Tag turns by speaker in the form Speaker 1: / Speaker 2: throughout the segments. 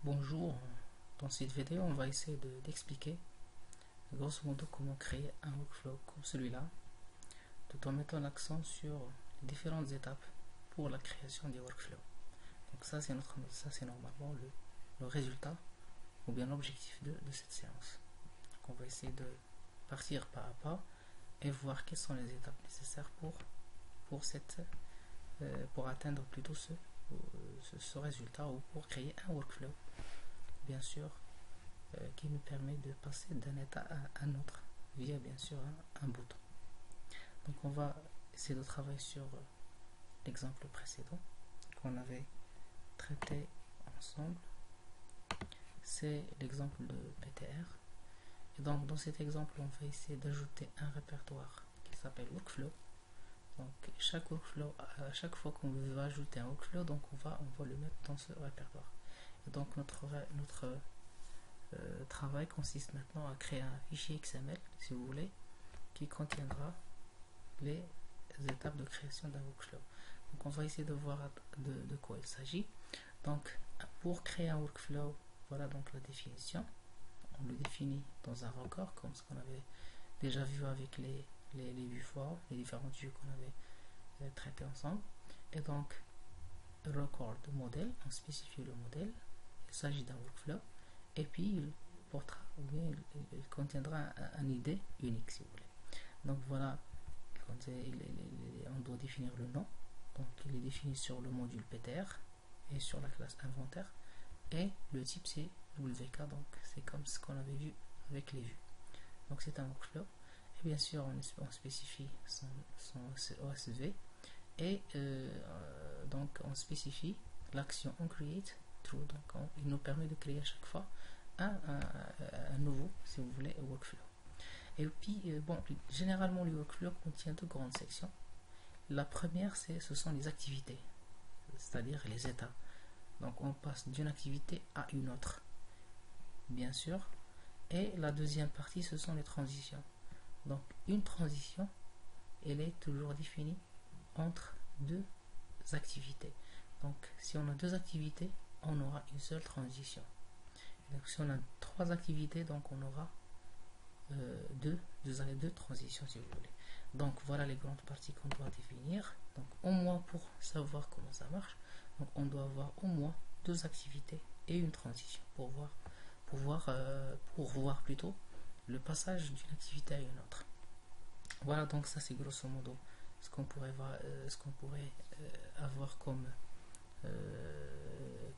Speaker 1: Bonjour, dans cette vidéo on va essayer d'expliquer grosso modo comment créer un workflow comme celui-là, tout en mettant l'accent sur les différentes étapes pour la création des workflows. Donc ça c'est normalement le résultat ou bien l'objectif de cette séance. Donc on va essayer de partir pas à pas et voir quelles sont les étapes nécessaires pour atteindre plutôt ce résultat ou pour créer un workflow, bien sûr, qui nous permet de passer d'un état à un autre via bien sûr un bouton. Donc on va essayer de travailler sur l'exemple précédent qu'on avait traité ensemble. C'est l'exemple de PTR. Et donc dans cet exemple, on va essayer d'ajouter un répertoire qui s'appelle workflow. Donc chaque workflow, à chaque fois qu'on veut ajouter un workflow, donc on va le mettre dans ce répertoire. Et donc notre travail consiste maintenant à créer un fichier XML, si vous voulez, qui contiendra les étapes de création d'un workflow. Donc on va essayer de voir de quoi il s'agit. Donc pour créer un workflow, voilà donc la définition. On le définit dans un record, comme ce qu'on avait déjà vu avec les vues form, les différentes vues qu'on avait traitées ensemble. Et donc record de modèle, on spécifie le modèle, il s'agit d'un workflow, et puis il portera ou bien il contiendra un ID unique, si vous voulez. Donc voilà, on doit définir le nom. Donc il est défini sur le module PTR et sur la classe inventaire, et le type c'est WK, donc c'est comme ce qu'on avait vu avec les vues. Donc c'est un workflow, et bien sûr on spécifie son OSV, et donc on spécifie l'action onCreate true, donc il nous permet de créer à chaque fois un nouveau, si vous voulez, workflow. Et puis généralement le workflow contient deux grandes sections. La première, ce sont les activités, c'est-à-dire les états. Donc on passe d'une activité à une autre, bien sûr. Et la deuxième partie, ce sont les transitions. Donc une transition, elle est toujours définie entre deux activités. Donc si on a deux activités, on aura une seule transition. Donc si on a trois activités, donc on aura deux transitions, si vous voulez. Donc voilà les grandes parties qu'on doit définir. Donc au moins, pour savoir comment ça marche, donc on doit avoir au moins deux activités et une transition pour voir plutôt le passage d'une activité à une autre. Voilà, donc ça c'est grosso modo ce qu'on pourrait avoir comme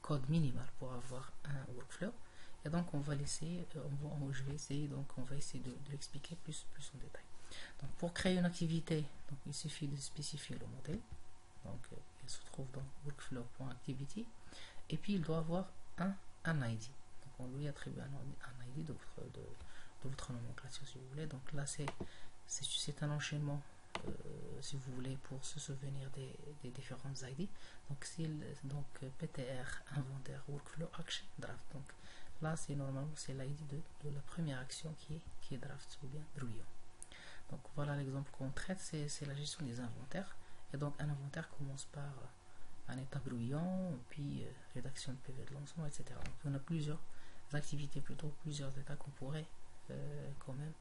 Speaker 1: code minimal pour avoir un workflow. Et donc on va l'essayer, on va essayer de l'expliquer plus en détail. Donc pour créer une activité, donc il suffit de spécifier le modèle. Donc il se trouve dans workflow.activity, et puis il doit avoir un ID. Donc on lui attribue un ID de votre nomenclature, si vous voulez. Donc là c'est un enchaînement, si vous voulez, pour se souvenir des différentes ID. Donc PTR, inventaire, workflow, action, draft. Donc là c'est normalement c'est l'ID de la première action qui est draft ou bien brouillon. Donc voilà l'exemple qu'on traite, c'est la gestion des inventaires. Et donc un inventaire commence par un état brouillon, puis rédaction de PV de lancement, etc. Donc on a plusieurs activités, plusieurs états qu'on pourrait quand même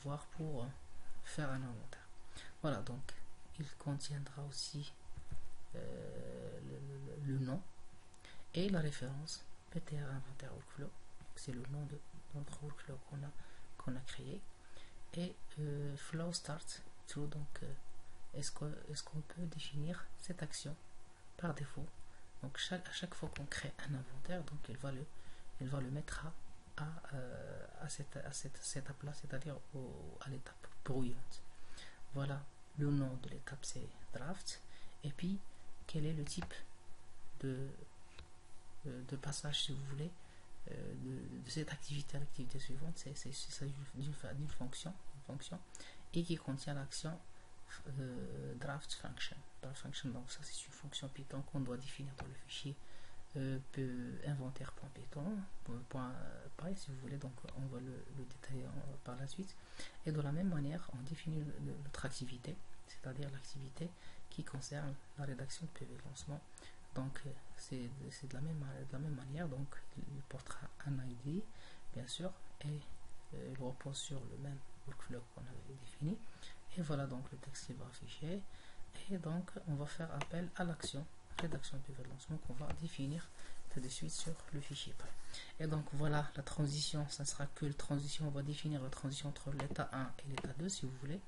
Speaker 1: voir pour faire un inventaire. Voilà, donc il contiendra aussi le nom et la référence PTR inventaire workflow. C'est le nom de notre workflow qu'on a créé. Et flow start true, donc est-ce qu'on peut définir cette action par défaut. Donc à chaque fois qu'on crée un inventaire, donc elle va le mettre à cette étape-là, c'est-à-dire à l'étape brouillante. Voilà, le nom de l'étape c'est draft, et puis quel est le type de passage, si vous voulez, de cette activité à l'activité suivante. C'est s'agit d'une fonction, et qui contient l'action draft function. Donc ça c'est une fonction Python qu'on doit définir dans le fichier inventaire.python, si vous voulez. Donc on va le détailler par la suite. Et de la même manière, on définit notre activité, c'est-à-dire l'activité qui concerne la rédaction de PV de lancement Donc c'est de la même manière, donc il portera un ID bien sûr, et il repose sur le même workflow qu'on avait défini. Et voilà donc le texte qu'il va afficher. Et donc on va faire appel à l'action rédaction pivot de lancement qu'on va définir tout de suite sur le fichier Py. Et donc voilà la transition, ça ne sera que la transition, on va définir la transition entre l'état 1 et l'état 2 si vous voulez.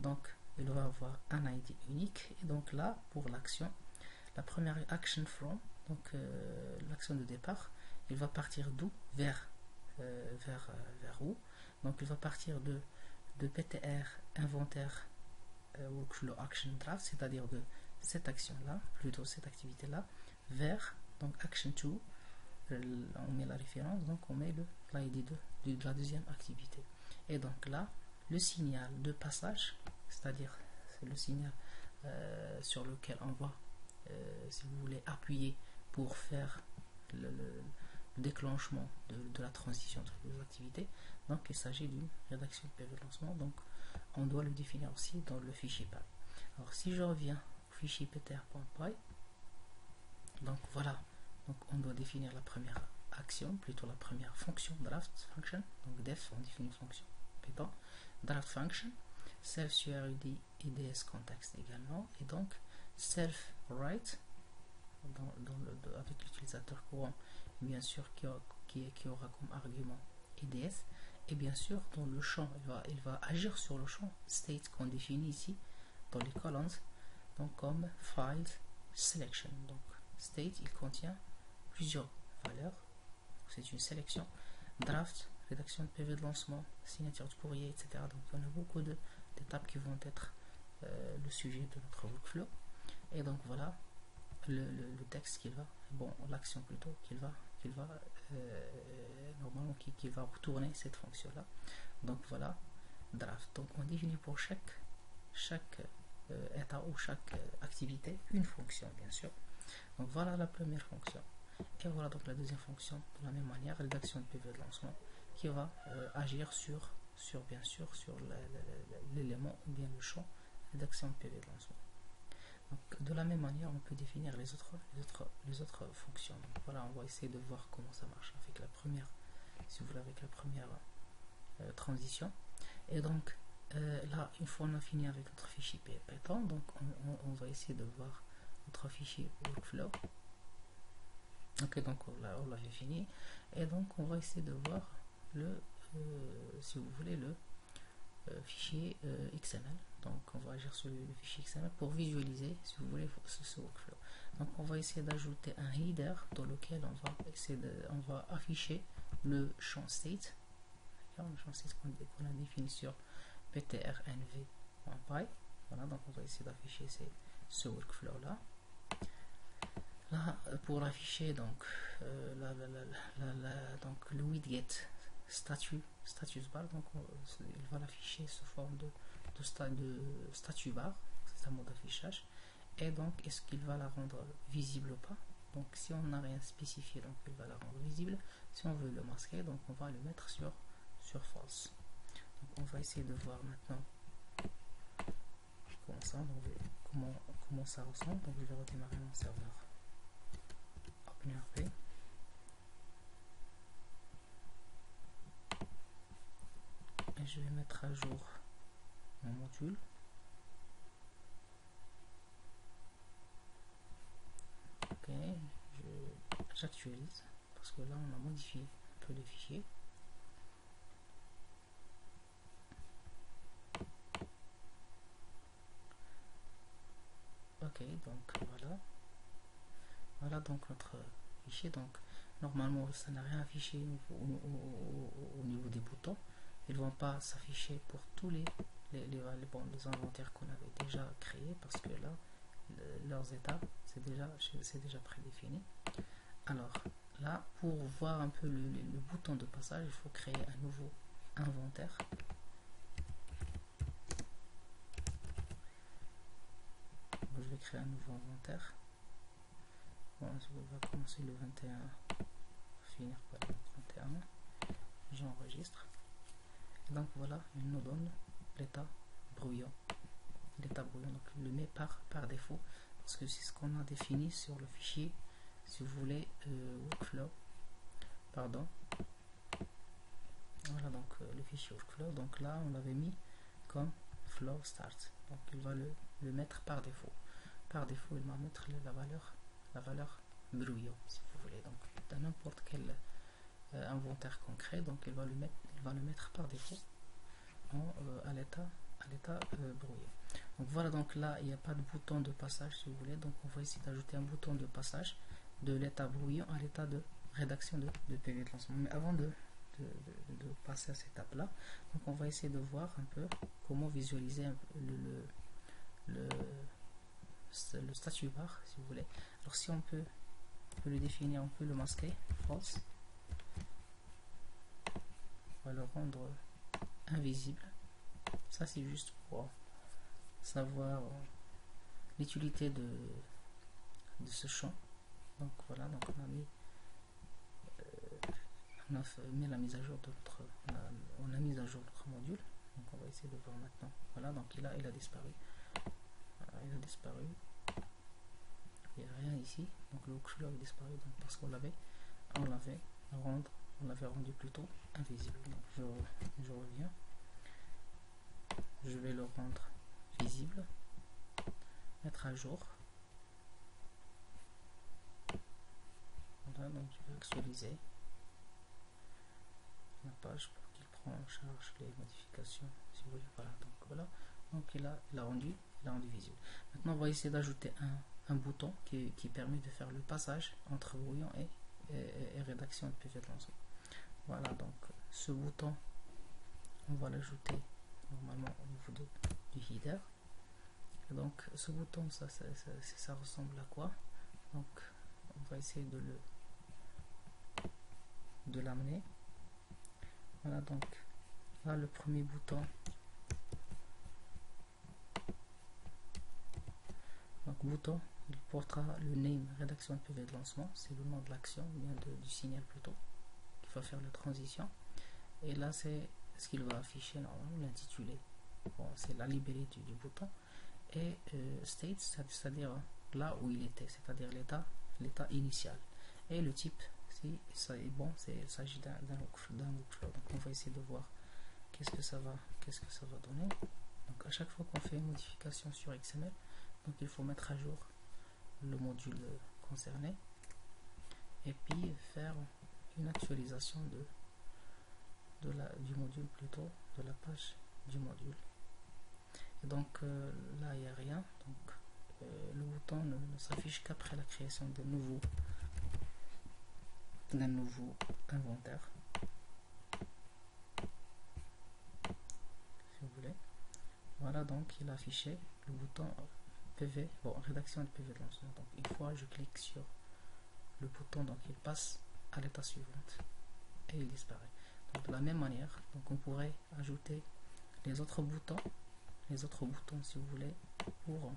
Speaker 1: Donc il va avoir un ID unique. Et donc là pour l'action, la première action from, donc l'action de départ, il va partir d'où vers où. Donc il va partir de PTR inventaire workflow action draft, c'est-à-dire de cette action là, plutôt cette activité là, vers donc action 2, on met la référence, donc on met l'ID de la deuxième activité. Et donc là le signal de passage, c'est-à-dire le signal sur lequel on va si vous voulez appuyer pour faire le déclenchement de la transition entre les activités. Donc il s'agit d'une rédaction de PV de lancement, donc on doit le définir aussi dans le fichier Py. Alors si je reviens au fichier ptr.py, donc voilà, donc on doit définir la première action, plutôt la première fonction, draft function. Donc def, on définit une fonction Python, draft function, self URID IDS context également, et donc self write avec l'utilisateur courant, bien sûr qui aura comme argument IDS, et bien sûr dans le champ il va agir sur le champ state qu'on définit ici dans les colonnes, donc comme file selection. Donc state il contient plusieurs valeurs, c'est une sélection, draft, rédaction de PV de lancement, signature de courrier, etc. Donc il y en a beaucoup d'étapes qui vont être le sujet de notre workflow. Et donc voilà le texte qu'il va, bon l'action plutôt qu'il va normalement qui va retourner cette fonction là. Donc voilà draft. Donc on définit pour chaque état ou chaque activité une fonction bien sûr. Donc voilà la première fonction. Et voilà donc la deuxième fonction de la même manière, rédaction de PV de lancement qui va agir sur bien sûr sur l'élément ou bien le champ rédaction de PV de lancement. Donc, de la même manière, on peut définir les autres fonctions. Donc, voilà, on va essayer de voir comment ça marche avec la première, si vous voulez, avec la première transition. Et donc, là, une fois on a fini avec notre fichier Python, donc on va essayer de voir notre fichier workflow. Ok, donc là, on l'avait fini. Et donc, on va essayer de voir si vous voulez, le fichier XML. Donc on va agir sur le fichier XML pour visualiser, si vous voulez, ce workflow. Donc on va essayer d'ajouter un header dans lequel on va afficher le champ state, le champ state qu'on a défini sur ptr.nv.py. Voilà, donc on va essayer d'afficher ce workflow là. Là pour afficher donc donc le widget status bar, donc il va l'afficher sous forme de statut bar, c'est un mode d'affichage. Et donc est-ce qu'il va la rendre visible ou pas? Donc si on n'a rien spécifié, donc il va la rendre visible. Si on veut le masquer, donc on va le mettre sur false. Donc on va essayer de voir maintenant comment ça ressemble. Donc je vais redémarrer mon serveur OpenRP. Et je vais mettre à jour mon module. Ok, j'actualise parce que là on a modifié un peu les fichiers. Ok, donc voilà donc notre fichier. Donc normalement ça n'a rien affiché au niveau des boutons. Ils vont pas s'afficher pour tous les inventaires qu'on avait déjà créés, parce que là leurs étapes c'est déjà prédéfini. Alors là, pour voir un peu le bouton de passage, il faut créer un nouveau inventaire. Donc, je vais créer un nouveau inventaire. Bon, on va commencer le 21, finir par le 31. J'enregistre. Donc voilà, il nous donne l'état brouillon. Donc il le met par défaut parce que c'est ce qu'on a défini sur le fichier, si vous voulez, workflow, pardon. Voilà, donc le fichier workflow, donc là on l'avait mis comme flow start, donc il va le mettre par défaut. Par défaut, il va mettre la valeur brouillon, si vous voulez, donc dans n'importe quel inventaire concret, donc il va le mettre par défaut à l'état brouillé. Donc voilà, donc là il n'y a pas de bouton de passage, si vous voulez, donc on va essayer d'ajouter un bouton de passage de l'état brouillon à l'état de rédaction de PV de lancement. Mais avant de passer à cette étape là, donc on va essayer de voir un peu comment visualiser le statut bar, si vous voulez. Alors si on peut le définir, on peut le masquer false, on va le rendre invisible. Ça c'est juste pour savoir l'utilité de ce champ. Donc voilà, donc on a mis la mise à jour de notre on a mis à jour notre module. Donc on va essayer de voir maintenant. Voilà, donc il a disparu. Voilà, il a disparu. Il n'y a rien ici. Donc le workflow a disparu, donc parce qu'on l'avait rendu plutôt invisible. Donc je reviens. Je vais le rendre visible, mettre à jour. Voilà, donc je vais actualiser la page pour qu'il prenne en charge les modifications, si vous voulez. Voilà, donc voilà, donc il a rendu visible. Maintenant on va essayer d'ajouter un bouton qui permet de faire le passage entre brouillon et rédaction de PV de lancement. Voilà, donc ce bouton on va l'ajouter normalement au niveau du header. Et donc ce bouton ça ressemble à quoi? Donc on va essayer de l'amener. Voilà, donc là le premier bouton, donc bouton, il portera le name rédaction de PV de lancement, c'est le nom de l'action, bien du signal plutôt, qui va faire la transition. Et là c'est ce qu'il va afficher normalement, l'intitulé. Bon, c'est la libellé du bouton. Et state, c'est-à-dire là où il était, c'est-à-dire l'état initial. Et le type, si ça est bon, il s'agit d'un workflow. Donc on va essayer de voir qu'est-ce que ça va donner. Donc à chaque fois qu'on fait une modification sur XML, donc il faut mettre à jour le module concerné et puis faire une actualisation du module, plutôt de la page du module. Et donc là il n'y a rien, donc le bouton ne s'affiche qu'après la création d'un nouveau inventaire, si vous voulez. Voilà, donc il a affiché le bouton PV, bon, rédaction de PV de lancement. Donc une fois je clique sur le bouton, donc il passe à l'étape suivante et il disparaît. Donc de la même manière, donc on pourrait ajouter les autres boutons si vous voulez pour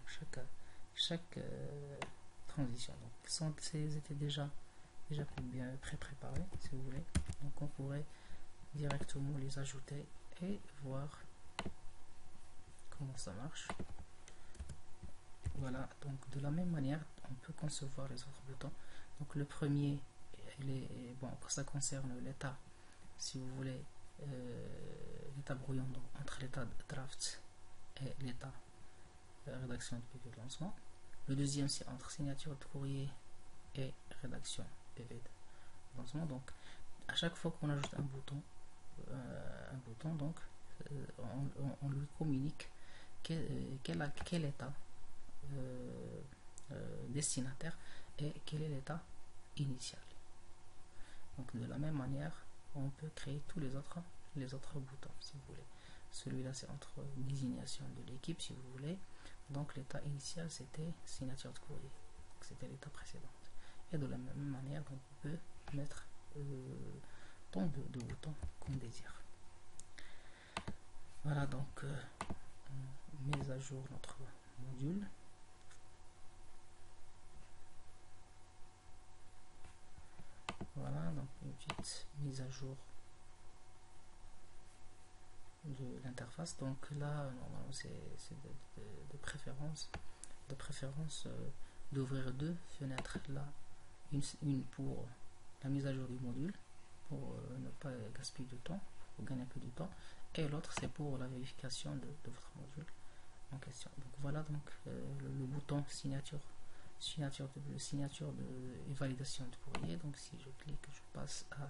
Speaker 1: chaque transition. Donc ils étaient déjà bien préparés, si vous voulez. Donc on pourrait directement les ajouter et voir comment ça marche. Voilà, donc de la même manière on peut concevoir les autres boutons. Donc le premier, bon, ça concerne l'état, si vous voulez, l'état brouillon, donc entre l'état draft et l'état rédaction de PV de lancement. Le deuxième, c'est entre signature de courrier et rédaction PV de lancement. Donc à chaque fois qu'on ajoute un bouton, donc on lui communique quel état destinataire et quel est l'état initial. Donc de la même manière on peut créer tous les autres boutons, si vous voulez. Celui-là c'est entre désignation de l'équipe, si vous voulez. Donc l'état initial c'était signature de courrier, c'était l'état précédent. Et de la même manière donc, on peut mettre tant de boutons qu'on désire. Voilà, donc on met à jour notre module. Voilà, donc une petite mise à jour de l'interface. Donc là normalement c'est de préférence de préférence d'ouvrir deux fenêtres là, une pour la mise à jour du module, pour ne pas gaspiller du temps, pour gagner un peu du temps, et l'autre c'est pour la vérification de votre module en question. Donc voilà donc le bouton signature et validation de courrier. Donc si je clique, je passe à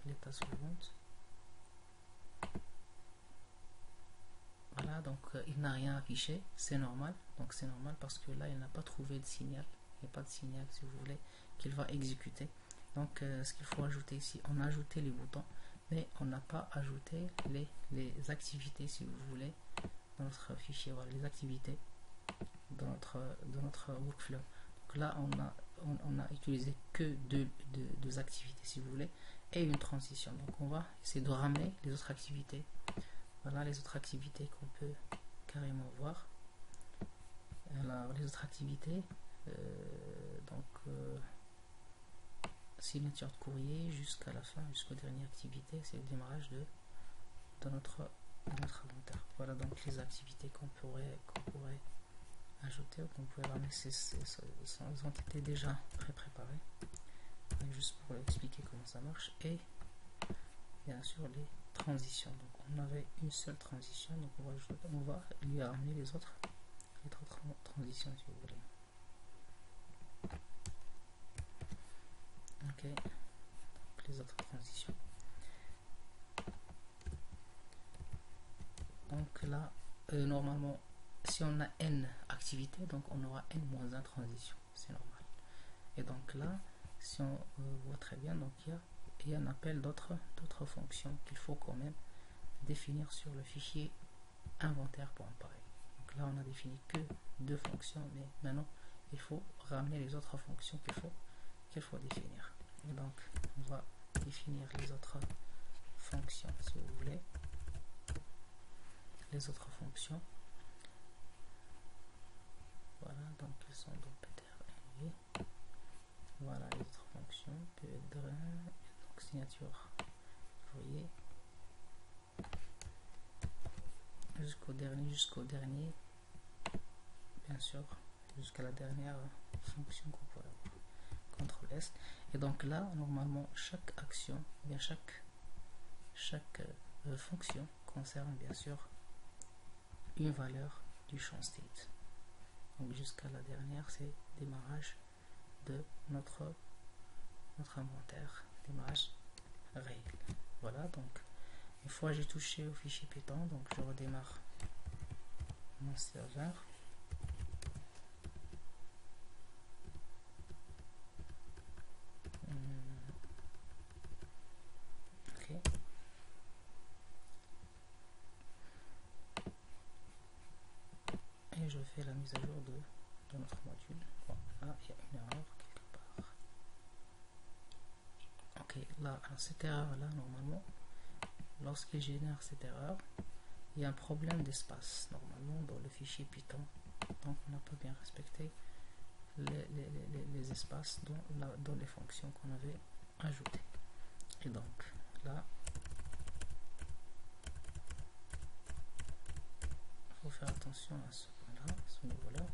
Speaker 1: l'étape suivante. Voilà, donc il n'a rien affiché, c'est normal. Donc c'est normal parce que là il n'a pas trouvé de signal, il n'y a pas de signal si vous voulez qu'il va exécuter. Donc ce qu'il faut ajouter ici, on a ajouté les boutons, mais on n'a pas ajouté les activités si vous voulez dans notre fichier. Voilà, les activités dans notre workflow. Donc là on a utilisé que deux activités si vous voulez et une transition. Donc on va essayer de ramener les autres activités. Voilà les autres activités qu'on peut carrément voir. Alors les autres activités, signature de courrier jusqu'à la fin, jusqu'aux dernières activités, c'est le démarrage de notre inventaire. Voilà donc les activités qu'on pourrait ajouter ou qu'on pourrait ramener. Elles ont été déjà préparées. Juste pour expliquer comment ça marche. Et bien sûr les transitions. Donc on avait une seule transition, donc on va lui ramener les autres transitions si vous voulez. Ok, donc les autres transitions. Donc là, normalement, si on a n activités, donc on aura n-1 transition, c'est normal. Et donc là, si on voit très bien, donc il y a un appel d'autres fonctions qu'il faut quand même définir sur le fichier inventaire.py. Donc là, on a défini que deux fonctions, mais maintenant, il faut ramener les autres fonctions qu'il faut définir. Et donc, on va définir les autres fonctions, si vous voulez. Les autres fonctions. Voilà, donc ils sont dans PTR. Voilà les autres fonctions. Donc signature. Vous voyez. Jusqu'au dernier. Bien sûr. Jusqu'à la dernière fonction qu'on pourrait avoir. CTRL S. Et donc là, normalement, chaque action, bien chaque fonction concerne bien sûr une valeur du champ state. Donc jusqu'à la dernière, c'est démarrage de notre inventaire, démarrage réel. Voilà, donc une fois j'ai touché au fichier Python, donc je redémarre mon serveur. Ok. Et je fais la mise à jour de notre module. Bon, là, il y a une erreur quelque part. Ok, là, cette erreur-là, normalement, lorsqu'il génère cette erreur, il y a un problème d'espace, normalement, dans le fichier Python. Donc, on n'a pas bien respecté les espaces dans les fonctions qu'on avait ajoutées. Et donc, là, il faut faire attention à ce point-là, à ce niveau-là.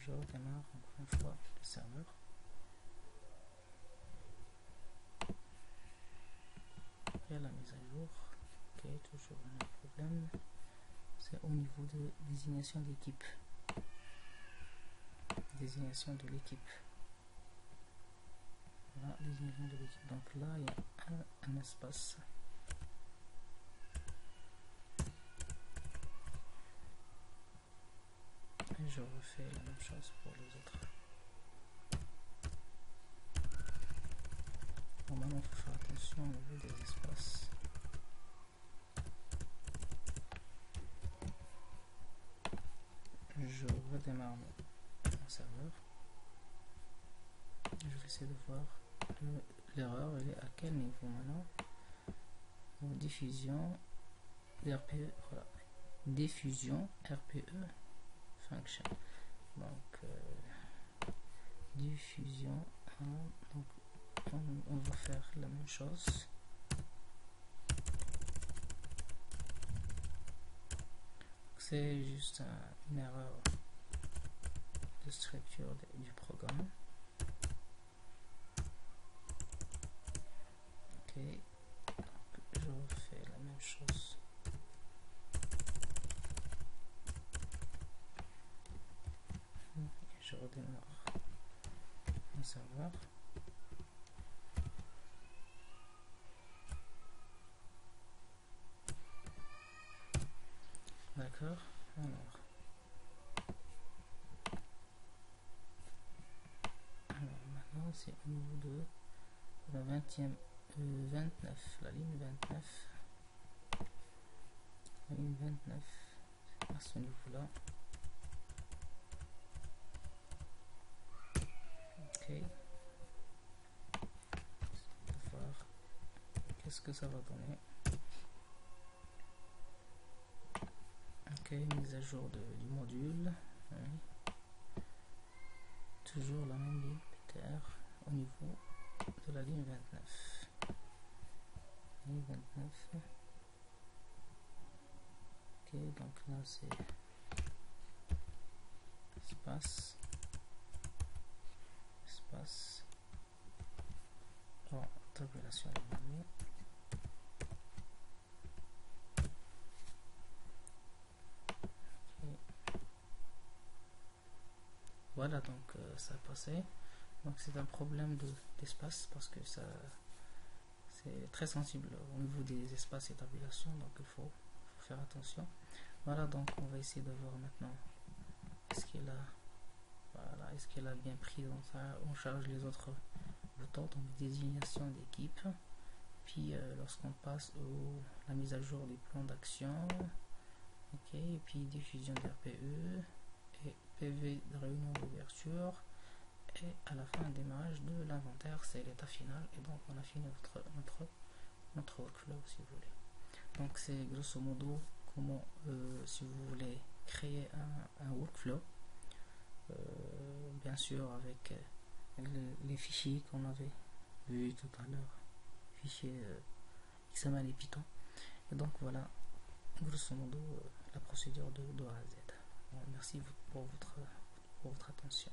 Speaker 1: Je redémarre encore une fois le serveur. Et la mise à jour. Ok, toujours un problème. C'est au niveau de désignation d'équipe. Désignation de l'équipe. Voilà, désignation de l'équipe. Donc là, il y a un espace. Et je refais la même chose pour les autres. Bon, maintenant, il faut faire attention au niveau des espaces. Je redémarre serveur. Je vais essayer de voir l'erreur, elle est à quel niveau maintenant. Diffusion RPE, voilà, diffusion RPE function. Donc diffusion, donc on va faire la même chose. C'est juste une erreur de structure du programme. Ok, donc je refais la même chose. Et je redémarre mon serveur. D'accord, alors maintenant c'est au niveau de la 29, la ligne 29. La ligne 29, c'est à ce niveau-là. Ok. On va voir qu'est-ce que ça va donner. Ok, mise à jour du module. Oui. Toujours la même ligne Peter au niveau de la ligne 29. Ligne 29. Ok, donc là c'est espace. Bon, tabulation éliminée. Voilà, donc ça a passé. Donc c'est un problème d'espace parce que ça c'est très sensible au niveau des espaces et tabulation, donc il faut faire attention. Voilà, donc on va essayer de voir maintenant est-ce qu'il a, voilà, est-ce qu'il a bien pris dans ça. On charge les autres boutons, donc désignation d'équipe, puis lorsqu'on passe la mise à jour des plans d'action, ok, et puis diffusion d'RPE et PV de réunion d'ouverture, et à la fin un démarrage de l'inventaire, c'est l'état final, et donc on a fini notre workflow si vous voulez. Donc c'est grosso modo comment, si vous voulez créer un workflow, bien sûr avec les fichiers qu'on avait vu tout à l'heure, fichiers XML et Python. Et donc voilà grosso modo la procédure de A à Z. Bon, merci pour votre attention.